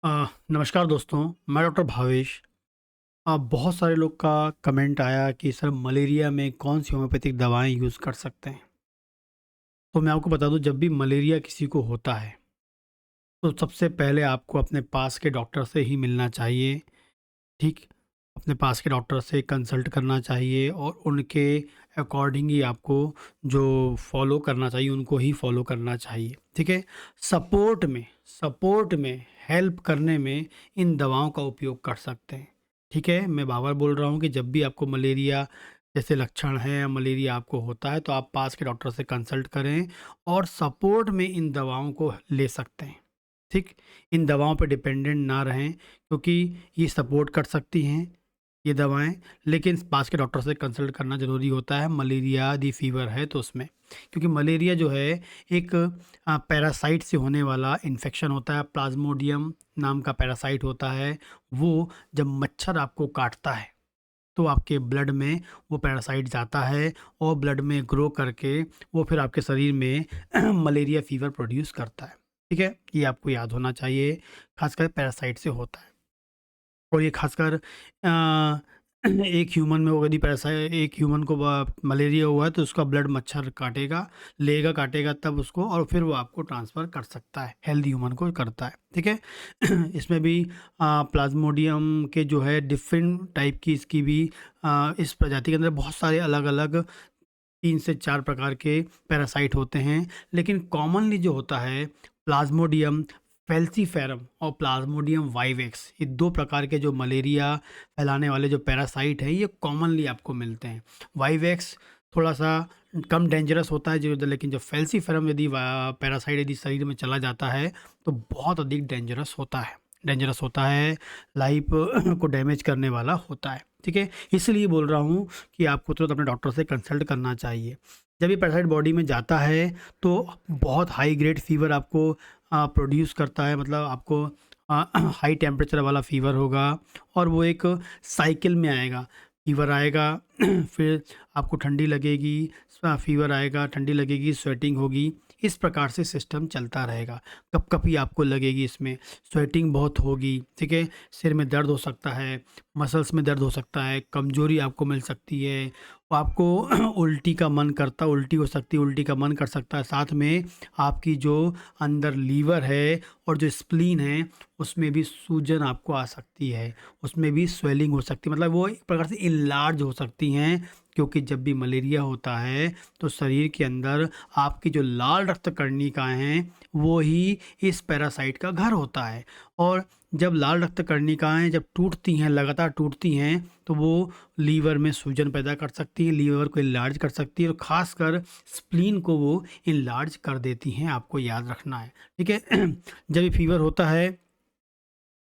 नमस्कार दोस्तों, मैं डॉक्टर भावेश। बहुत सारे लोग का कमेंट आया कि सर मलेरिया में कौन सी होम्योपैथिक दवाएं यूज़ कर सकते हैं। तो मैं आपको बता दूं, जब भी मलेरिया किसी को होता है तो सबसे पहले आपको अपने पास के डॉक्टर से ही मिलना चाहिए। ठीक, अपने पास के डॉक्टर से कंसल्ट करना चाहिए और उनके अकॉर्डिंग ही आपको जो फॉलो करना चाहिए उनको ही फॉलो करना चाहिए। ठीक है, सपोर्ट में हेल्प करने में इन दवाओं का उपयोग कर सकते हैं। ठीक है, मैं बार बार बोल रहा हूँ कि जब भी आपको मलेरिया जैसे लक्षण हैं या मलेरिया आपको होता है तो आप पास के डॉक्टर से कंसल्ट करें और सपोर्ट में इन दवाओं को ले सकते हैं। ठीक, इन दवाओं पे डिपेंडेंट ना रहें, क्योंकि ये सपोर्ट कर सकती हैं ये दवाएँ, लेकिन पास के डॉक्टर से कंसल्ट करना ज़रूरी होता है मलेरिया यदि फ़ीवर है तो उसमें। क्योंकि मलेरिया जो है एक पैरासाइट से होने वाला इन्फेक्शन होता है, प्लाज़्मोडियम नाम का पैरासाइट होता है। वो जब मच्छर आपको काटता है तो आपके ब्लड में वो पैरासाइट जाता है और ब्लड में ग्रो करके वो फिर आपके शरीर में मलेरिया फ़ीवर प्रोड्यूस करता है। ठीक है? ये आपको याद होना चाहिए, ख़ासकर पैरासाइट से होता है। और ये ख़ासकर एक ह्यूमन में वो यदि पैसा एक ह्यूमन को मलेरिया हुआ है तो उसका ब्लड मच्छर काटेगा, लेगा काटेगा तब उसको, और फिर वो आपको ट्रांसफ़र कर सकता है, हेल्दी ह्यूमन को करता है। ठीक है? इसमें भी प्लाज़्मोडियम के जो है डिफ़रेंट टाइप की इसकी भी इस प्रजाति के अंदर बहुत सारे अलग-अलग 3 से 4 प्रकार के पैरासाइट होते हैं, लेकिन कॉमनली जो होता है प्लाज़्मोडियम फैल्सीफेरम और प्लाज़्मोडियम वाइवेक्स, ये 2 प्रकार के जो मलेरिया फैलाने वाले जो पैरासाइट हैं, ये कॉमनली आपको मिलते हैं। वाइवेक्स थोड़ा-सा कम डेंजरस होता है, जो लेकिन जो फैल्सीफेरम यदि पैरासाइट यदि शरीर में चला जाता है, तो बहुत अधिक डेंजरस होता है, लाइफ को डैमेज करने वाला होता है। ठीक है? इसलिए बोल रहा हूँ कि आपको तुरंत अपने डॉक्टर से कंसल्ट करना चाहिए। जब ये पैरासाइट बॉडी में जाता है तो बहुत हाई ग्रेड फ़ीवर आपको प्रोड्यूस करता है, मतलब आपको हाई टेम्परेचर वाला फ़ीवर होगा और वो एक साइकिल में आएगा। फ़ीवर आएगा फिर आपको ठंडी लगेगी, फ़ीवर आएगा, ठंडी लगेगी, स्वेटिंग होगी। इस प्रकार से सिस्टम चलता रहेगा। कँपकँपी आपको लगेगी इसमें, स्वेटिंग बहुत होगी, ठीक है? सिर में दर्द हो सकता है, मसल्स में दर्द हो सकता है, कमज़ोरी आपको मिल सकती है, आपको उल्टी हो सकती है, उल्टी का मन कर सकता है। साथ में आपकी जो अंदर लीवर है और जो स्प्लीन है, उसमें भी सूजन आपको आ सकती है, उसमें भी स्वेलिंग हो सकती है, मतलब वो एक प्रकार से इनलार्ज हो सकती हैं। क्योंकि जब भी मलेरिया होता है, तो शरीर के अंदर आपकी जो लाल रक्तकणिकाएँ हैं, वो ही इस पैरासाइट का घर होता है। और जब लाल रक्तकणिकाएँ जब टूटती हैं, लगातार टूटती हैं, तो वो लीवर में सूजन पैदा कर सकती हैं, लीवर को इनलार्ज कर सकती है और ख़ासकर स्प्लीन को वो इनलार्ज कर देती हैं, आपको याद रखना है। ठीक है? जब ये फ़ीवर होता है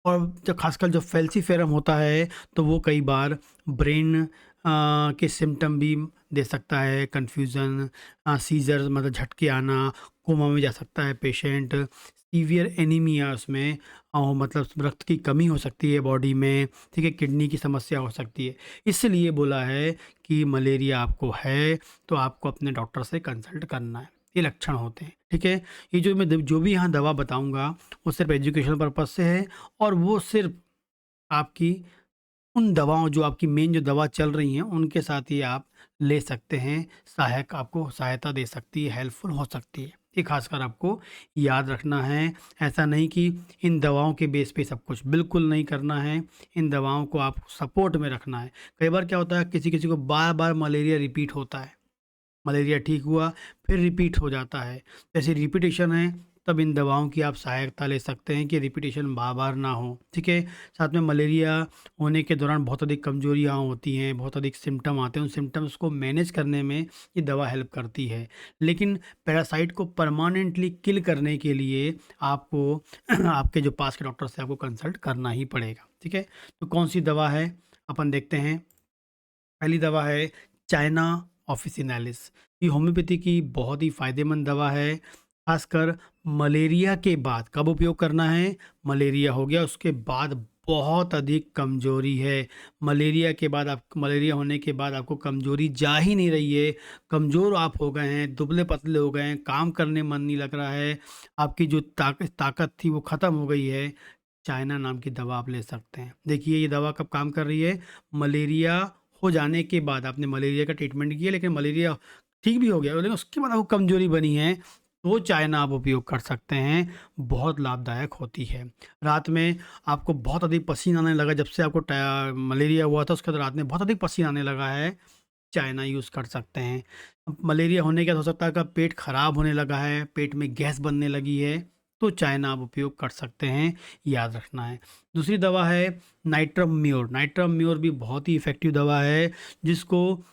और जब ख़ासकर जब फैल्सीफेरम होता है, तो वो कई बार ब्रेन के सिम्पटम भी दे सकता है, कन्फ्यूज़न, सीज़र मतलब झटके आना, कोमा में जा सकता है पेशेंट, सीवियर एनीमिया उसमें मतलब रक्त की कमी हो सकती है बॉडी में, ठीक है? किडनी की समस्या हो सकती है। इसलिए बोला है कि मलेरिया आपको है, तो आपको अपने डॉक्टर से कंसल्ट करना है। ये लक्षण होते हैं, ठीक है? ये जो भी यहाँ दवा बताऊँगा, वो सिर्फ़ एजुकेशनल पर्पज़ से है और वो सिर्फ़ आपकी उन दवाओं जो आपकी मेन जो दवा चल रही हैं, उनके साथ ही आप ले सकते हैं। सहायक आपको सहायता दे सकती है, हेल्पफुल हो सकती है। ये ख़ासकर आपको याद रखना है। ऐसा नहीं कि इन दवाओं के बेस पे सब कुछ, बिल्कुल नहीं करना है। इन दवाओं को आप सपोर्ट में रखना है। कई बार क्या होता है, किसी-किसी को बार-बार मलेरिया रिपीट होता है। मलेरिया ठीक हुआ, फिर रिपीट हो जाता है। जैसे रिपीटेशन है, तब इन दवाओं की आप सहायता ले सकते हैं कि रिपीटेशन बार-बार ना हो, ठीक है? साथ में मलेरिया होने के दौरान बहुत अधिक कमज़ोरियाँ होती हैं, बहुत अधिक सिम्पटम आते हैं, उन सिम्पटम्स को मैनेज करने में ये दवा हेल्प करती है। लेकिन पैरासाइट को परमानेंटली किल करने के लिए आपको आपके जो पास के डॉक्टर से आपको कंसल्ट करना ही पड़ेगा, ठीक है? तो कौन-सी दवा है, अपन देखते हैं। पहली दवा है चाइना ऑफिसिनालिस। ये होम्योपैथी की बहुत ही फ़ायदेमंद दवा है, ख़ासकर मलेरिया के बाद। कब उपयोग करना है? मलेरिया हो गया, उसके बाद बहुत अधिक कमज़ोरी है। मलेरिया होने के बाद आपको कमज़ोरी जा ही नहीं रही है, कमज़ोर आप हो गए हैं, दुबले-पतले हो गए हैं, काम करने मन नहीं लग रहा है, आपकी जो ताकत थी वो ख़त्म हो गई है। चाइना नाम की दवा आप ले सकते हैं। देखिए ये दवा कब काम कर रही है, मलेरिया हो जाने के बाद। आपने मलेरिया का ट्रीटमेंट किया लेकिन मलेरिया ठीक भी हो गया, लेकिन उसके बाद आपको कमजोरी बनी है, तो चाइना आप उपयोग कर सकते हैं, बहुत लाभदायक होती है। रात में आपको बहुत अधिक पसीना आने लगा, जब से आपको मलेरिया हुआ था उसके बाद रात में बहुत अधिक पसीना आने लगा है, चाइना यूज़ कर सकते हैं। अब मलेरिया होने के बाद हो सकता है कि पेट खराब होने लगा है, पेट में गैस बनने लगी है, तो चाइना आप उपयोग कर सकते हैं, याद रखना है। दूसरी दवा है नाइट्रम म्योर। नाइट्रम म्योर भी बहुत ही इफ़ेक्टिव दवा है, जिसको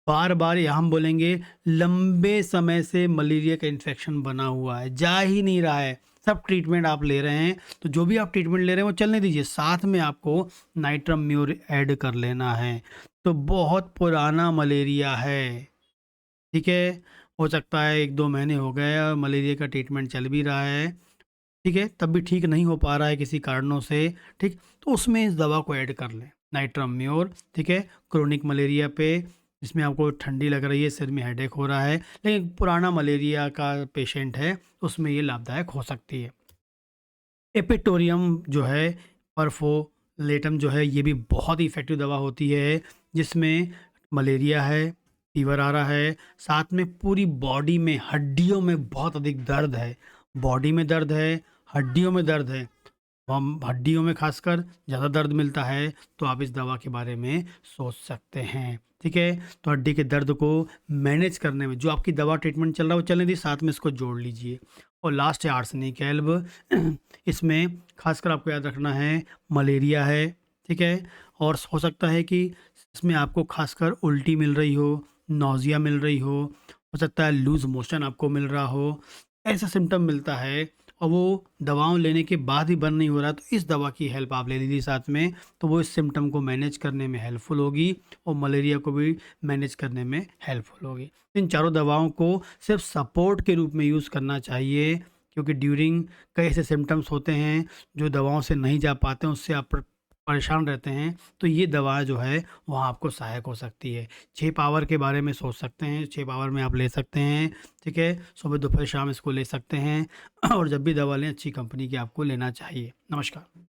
बार-बार यहाँ हम बोलेंगे, लंबे समय से मलेरिया का इन्फेक्शन बना हुआ है, जा ही नहीं रहा है, सब ट्रीटमेंट आप ले रहे हैं, तो जो भी आप ट्रीटमेंट ले रहे हैं वो चलने दीजिए, साथ में आपको नाइट्रम म्योर ऐड कर लेना है। तो बहुत पुराना मलेरिया है, ठीक है? हो सकता है 1-2 महीने हो गए और मलेरिया का ट्रीटमेंट चल भी रहा है, ठीक है? तब भी ठीक नहीं हो पा रहा है किसी कारणों से, ठीक? तो उसमें इस दवा को ऐड कर लें, नाइट्रम म्योर, ठीक है? क्रोनिक मलेरिया पे, जिसमें आपको ठंडी लग रही है, सिर में हेडेक हो रहा है, लेकिन पुराना मलेरिया का पेशेंट है, उसमें ये लाभदायक हो सकती है। एपिटोरियम जो है, परफोलेटम जो है, ये भी बहुत ही इफ़ेक्टिव दवा होती है, जिसमें मलेरिया है, फ़ीवर आ रहा है, साथ में पूरी बॉडी में, हड्डियों में बहुत अधिक दर्द है, बॉडी में दर्द है, हड्डियों में दर्द है। हम हड्डियों में खासकर ज़्यादा दर्द मिलता है, तो आप इस दवा के बारे में सोच सकते हैं, ठीक है? तो हड्डी के दर्द को मैनेज करने में जो आपकी दवा ट्रीटमेंट चल रहा है वो चलने दीजिए, साथ में इसको जोड़ लीजिए। और लास्ट है आर्सेनिक एल्ब। इसमें खासकर आपको याद रखना है, मलेरिया है, ठीक है? और हो सकता है कि इसमें आपको खासकर उल्टी मिल रही हो, नौजिया मिल रही हो सकता है लूज़ मोशन आपको मिल रहा हो, ऐसा सिम्पटम मिलता है और वो दवाओं लेने के बाद ही बंद नहीं हो रहा, तो इस दवा की हेल्प आप ले लीजिए साथ में, तो वो इस सिम्पटम को मैनेज करने में हेल्पफुल होगी और मलेरिया को भी मैनेज करने में हेल्पफुल होगी। इन चारों दवाओं को सिर्फ सपोर्ट के रूप में यूज़ करना चाहिए, क्योंकि ड्यूरिंग कई ऐसे सिम्पटम्स होते हैं जो दवाओं से नहीं जा पाते हैं, उससे आप परेशान रहते हैं, तो ये दवा जो है वह आपको सहायक हो सकती है। 6 पावर के बारे में सोच सकते हैं, 6 पावर में आप ले सकते हैं, ठीक है? सुबह, दोपहर, शाम इसको ले सकते हैं और जब भी दवा लें अच्छी कंपनी की आपको लेना चाहिए। नमस्कार।